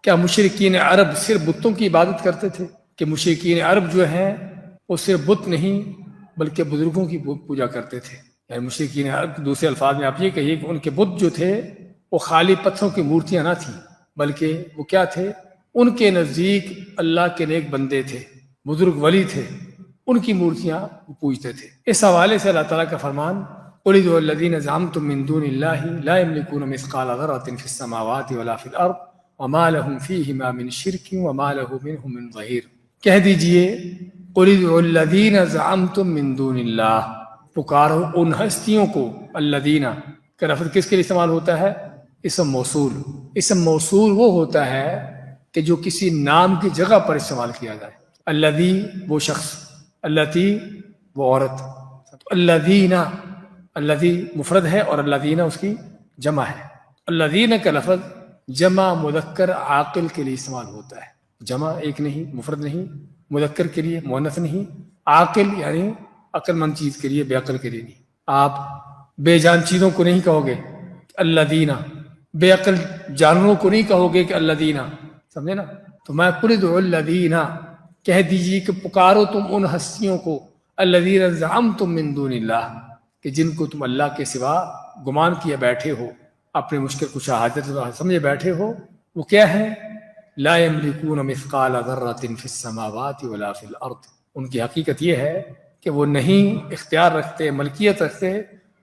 کیا مشرکین عرب صرف بتوں کی عبادت کرتے تھے؟ کہ مشرکین عرب جو ہیں وہ صرف بت نہیں بلکہ بزرگوں کی پوجا کرتے تھے. یعنی مشرکین عرب دوسرے الفاظ میں آپ یہ کہیے کہ ان کے بت جو تھے وہ خالی پتھروں کی مورتیاں نہ تھیں، بلکہ وہ کیا تھے؟ ان کے نزدیک اللہ کے نیک بندے تھے، بزرگ ولی تھے، ان کی مورتیاں وہ پوجتے تھے. اس حوالے سے اللہ تعالیٰ کا فرمان قُلِ ادْعُوا الَّذِينَ زَعَمْتُم مِّن دُونِ اللَّهِ لَا يَمْلِكُونَ مِثْقَالَ ذَرَّةٍ فِي السَّمَاوَاتِ وَلَا فِي الْأَرْضِ وَمَا لَهُمْ فِيهِمَا مِنْ شِرْكٍ وَمَا لَهُ مِنْهُم مِّنْ ظَهِيرٍ. کہہ دیجئے قُلِ ادْعُوا الَّذِينَ زَعَمْتُم مِّن دُونِ اللَّهِ، پکارو ان ہستیوں کو. الذین کا لفظ کس کے لیے استعمال ہوتا ہے؟ اسم موصول. اسم موصول وہ ہوتا ہے کہ جو کسی نام کی جگہ پر استعمال کیا جائے. الذی وہ شخص، اللتی وہ عورت. الذین، الذی مفرد ہے اور الذین اس کی جمع ہے. الذین کا لفظ جمع مذکر عاقل کے لیے استعمال ہوتا ہے. جمع ایک نہیں، مفرد نہیں، مذکر کے لیے، مؤنث نہیں، عاقل یعنی عقل مند چیز کے لیے، بے عقل کے لیے نہیں. آپ بے جان چیزوں کو نہیں کہو گے الذین، بے عقل جانوروں کو نہیں کہو گے کہ الذین، سمجھے نا؟ تو میں قُلِ ادْعُوا الَّذِينَ، کہہ دیجیے کہ پکارو تم ان ہستیوں کو، الَّذِينَ زَعَمْتُم مِّن دُونِ اللَّهِ، کہ جن کو تم اللہ کے سوا گمان کیے بیٹھے ہو، اپنے مشکل کچھ حاجت سمجھے بیٹھے ہو. وہ کیا ہے؟ لا يملكون مثقال ذرة في السماوات ولا في الارض. ان کی حقیقت یہ ہے کہ وہ نہیں اختیار رکھتے، ملکیت رکھتے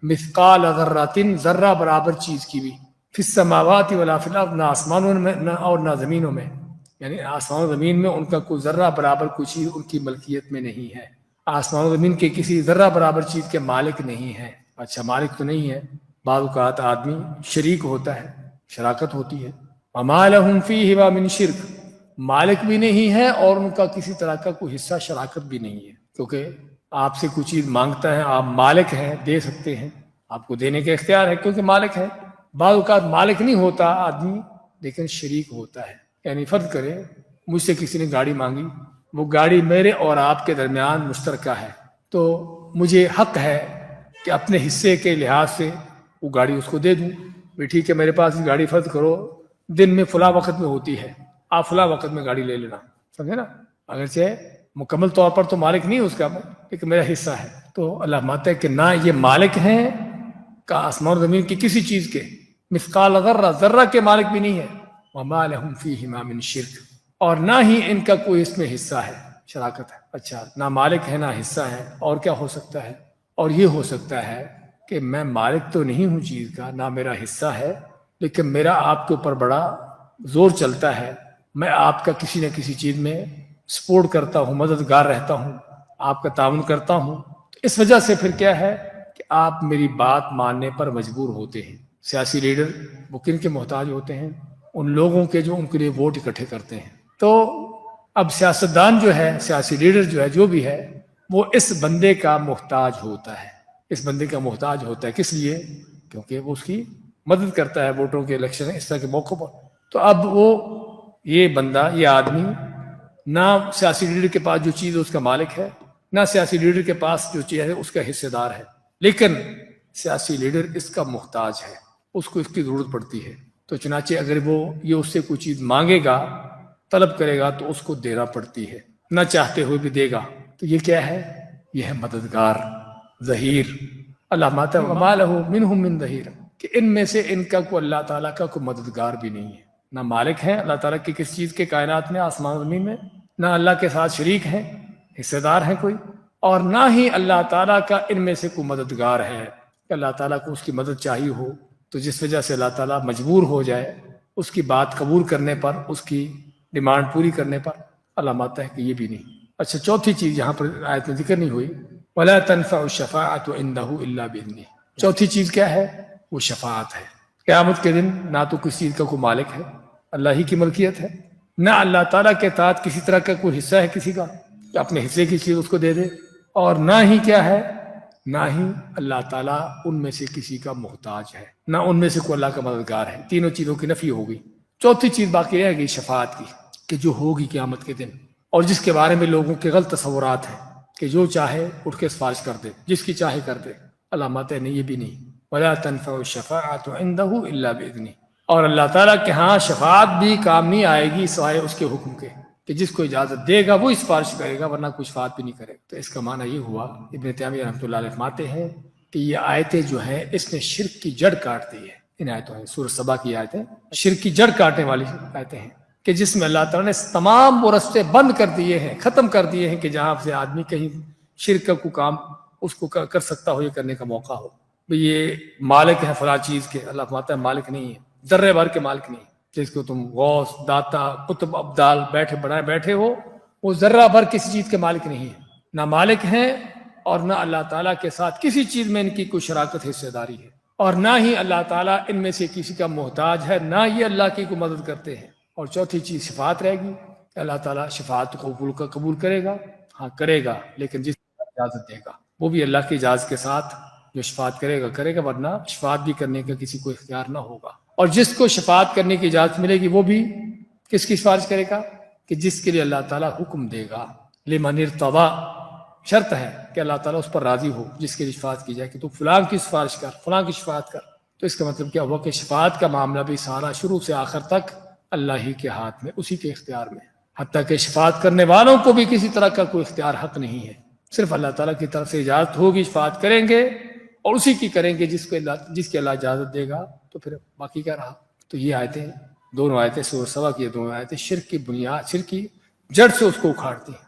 مثقال ذرة، ذرہ برابر چیز کی بھی، فی السماوات ولا فی الارض، نہ آسمانوں میں نہ اور نہ زمینوں میں. یعنی آسمان و زمین میں ان کا کوئی ذرہ برابر کوئی چیز ان کی ملکیت میں نہیں ہے. آسمان و زمین کے کسی ذرہ برابر چیز کے مالک نہیں ہے. اچھا مالک تو نہیں ہے، بعض اوقات آدمی شریک ہوتا ہے، شراکت ہوتی ہے. وما لهم فیہما من شرک، مالک بھی نہیں ہے اور ان کا کسی طرح کا کوئی حصہ شراکت بھی نہیں ہے. کیونکہ آپ سے کوئی چیز مانگتا ہے، آپ مالک ہیں، دے سکتے ہیں، آپ کو دینے کا اختیار ہے کیونکہ مالک ہے. بعض اوقات مالک نہیں ہوتا آدمی لیکن شریک ہوتا ہے. یعنی فرض کرے مجھ سے کسی نے گاڑی مانگی، وہ گاڑی میرے اور آپ کے درمیان مشترکہ ہے، تو مجھے حق ہے کہ اپنے حصے کے لحاظ سے وہ گاڑی اس کو دے دوں. بھی ٹھیک ہے میرے پاس یہ گاڑی فرض کرو دن میں فلاں وقت میں ہوتی ہے، آپ فلاں وقت میں گاڑی لے لینا، سمجھے نا؟ اگرچہ مکمل طور پر تو مالک نہیں اس کا، لیکن میرا حصہ ہے. تو اللہ مانتا ہے کہ نہ یہ مالک ہیں کا آسمان و زمین کی کسی چیز کے، مثقال ذرہ، ذرہ کے مالک بھی نہیں ہے. وما لهم فیہما من شرک، اور نہ ہی ان کا کوئی اس میں حصہ ہے، شراکت ہے. اچھا نہ مالک ہے نہ حصہ ہے، اور کیا ہو سکتا ہے؟ اور یہ ہو سکتا ہے کہ میں مالک تو نہیں ہوں چیز کا، نہ میرا حصہ ہے، لیکن میرا آپ کے اوپر بڑا زور چلتا ہے، میں آپ کا کسی نہ کسی چیز میں سپورٹ کرتا ہوں، مددگار رہتا ہوں، آپ کا تعاون کرتا ہوں. تو اس وجہ سے پھر کیا ہے کہ آپ میری بات ماننے پر مجبور ہوتے ہیں. سیاسی لیڈر وہ کن کے محتاج ہوتے ہیں؟ ان لوگوں کے جو ان کے لیے ووٹ اکٹھے کرتے ہیں. تو اب سیاستدان جو ہے، سیاسی لیڈر جو ہے، جو بھی ہے، وہ اس بندے کا محتاج ہوتا ہے. اس بندے کا محتاج ہوتا ہے کس لیے؟ کیونکہ وہ اس کی مدد کرتا ہے ووٹوں کے الیکشن اس طرح کے موقعوں پر. تو اب وہ یہ بندہ، یہ آدمی، نہ سیاسی لیڈر کے پاس جو چیز ہے اس کا مالک ہے، نہ سیاسی لیڈر کے پاس جو چیز ہے اس کا حصے دار ہے، لیکن سیاسی لیڈر اس کا محتاج ہے، اس کو اس کی ضرورت پڑتی ہے. تو چنانچہ اگر وہ یہ اس سے کوئی چیز مانگے گا، طلب کرے گا، تو اس کو دینا پڑتی ہے، نہ چاہتے ہوئے بھی دے گا. تو یہ کیا ہے؟ یہ ہے مددگار، ظہیر. اللہ ماتا وما لہ منہم من ظہیر، کہ ان میں سے ان کا کوئی اللہ تعالیٰ کا کوئی مددگار بھی نہیں ہے. نہ مالک ہیں اللہ تعالیٰ کی کس چیز کے کائنات میں، آسمان و زمین میں، نہ اللہ کے ساتھ شریک ہیں، حصے دار ہیں کوئی، اور نہ ہی اللہ تعالیٰ کا ان میں سے کوئی مددگار ہے کہ اللہ تعالیٰ کو اس کی مدد چاہیے ہو تو جس وجہ سے اللہ تعالیٰ مجبور ہو جائے اس کی بات قبول کرنے پر، اس کی ڈیمانڈ پوری کرنے پر. اللہ مانتا ہے کہ یہ بھی نہیں. اچھا چوتھی چیز یہاں پر آیت میں ذکر نہیں ہوئی، وَلَا تَنْفَعُ الشَّفَاعَةُ عِنْدَهُ إِلَّا بِإِذْنِهِ. چوتھی چیز کیا ہے؟ وہ شفاعت ہے. قیامت کے دن نہ تو کسی چیز کا کوئی مالک ہے، اللہ ہی کی ملکیت ہے، نہ اللہ تعالیٰ کے تحت کسی طرح کا کوئی حصہ ہے کسی کا کہ اپنے حصے کی چیز اس کو دے دے، اور نہ ہی کیا ہے، نہ ہی اللہ تعالیٰ ان میں سے کسی کا محتاج ہے، نہ ان میں سے کوئی اللہ کا مددگار ہے. تینوں چیزوں کی نفی ہو گئی. چوتھی چیز باقی رہ گئی شفاعت کی، کہ جو ہوگی قیامت کے دن، اور جس کے بارے میں لوگوں کے غلط تصورات ہیں کہ جو چاہے اٹھ کے سفارش کر دے، جس کی چاہے کر دے. اللہ ماتے نہیں، یہ بھی نہیں. وَلَا تَنْفَعُ الشَّفَاعَةُ عِنْدَهُ إِلَّا بِإِذْنِهِ. اور اللہ تعالیٰ کے ہاں شفاعت بھی کام نہیں آئے گی سوائے اس کے حکم کے، کہ جس کو اجازت دے گا وہی سفارش کرے گا، ورنہ کوئی شفاعت بھی نہیں کرے گا۔ تو اس کا معنی یہ ہوا، ابن تیمیہ رحمۃ اللہ علیہ فرماتے ہیں کہ یہ آیتیں جو ہیں اس نے شرک کی جڑ کاٹ دی ہے۔ ان آیتوں ہیں سورۃ سبا کی آیتیں شرک کی جڑ کاٹنے والی آیتیں ہیں، کہ جس میں اللہ تعالیٰ نے تمام وہ رستے بند کر دیے ہیں، ختم کر دیے ہیں کہ جہاں سے آدمی کہیں شرک کو کام اس کو کر سکتا ہو، یہ کرنے کا موقع ہو۔ یہ مالک ہے فلاں چیز کے، اللہ فرماتا ہے مالک نہیں ہے، ذرے بھر کے مالک نہیں، جس کو تم غوث داتا قطب ابدال بیٹھے ہو، وہ ذرہ بھر کسی چیز کے مالک نہیں ہے، نہ مالک ہیں، اور نہ اللہ تعالیٰ کے ساتھ کسی چیز میں ان کی کوئی شراکت حصہ داری ہے، اور نہ ہی اللہ تعالیٰ ان میں سے کسی کا محتاج ہے، نہ یہ اللہ کی کو مدد کرتے ہیں۔ اور چوتھی چیز شفاعت رہے گی، کہ اللہ تعالیٰ شفاعت کو قبول کرے گا، ہاں کرے گا، لیکن جس کو اجازت دے گا، وہ بھی اللہ کی اجازت کے ساتھ جو شفاعت کرے گا، ورنہ شفاعت بھی کرنے کا کسی کو اختیار نہ ہوگا۔ اور جس کو شفاعت کرنے کی اجازت ملے گی وہ بھی کس کی سفارش کرے گا؟ کہ جس کے لیے اللہ تعالیٰ حکم دے گا، لمن ارتضی، شرط ہے کہ اللہ تعالیٰ اس پر راضی ہو، جس کے لیے شفاعت کی جائے کہ تو فلاں کی سفارش کر، فلاں کی شفاعت کر۔ تو اس کا مطلب کیا ہوا کہ شفاعت کا معاملہ بھی سارا شروع سے آخر تک اللہ ہی کے ہاتھ میں، اسی کے اختیار میں، حتیٰ کہ شفاعت کرنے والوں کو بھی کسی طرح کا کوئی اختیار حق نہیں ہے، صرف اللہ تعالیٰ کی طرف سے اجازت ہوگی، شفاعت کریں گے اور اسی کی کریں گے جس کی اللہ اجازت دے گا، تو پھر باقی کیا رہا۔ تو یہ آیتیں، دونوں آیتیں سورۃ سبا کی دونوں آیتیں شرک کی بنیاد، شرک کی جڑ سے اس کو اکھاڑتی ہیں۔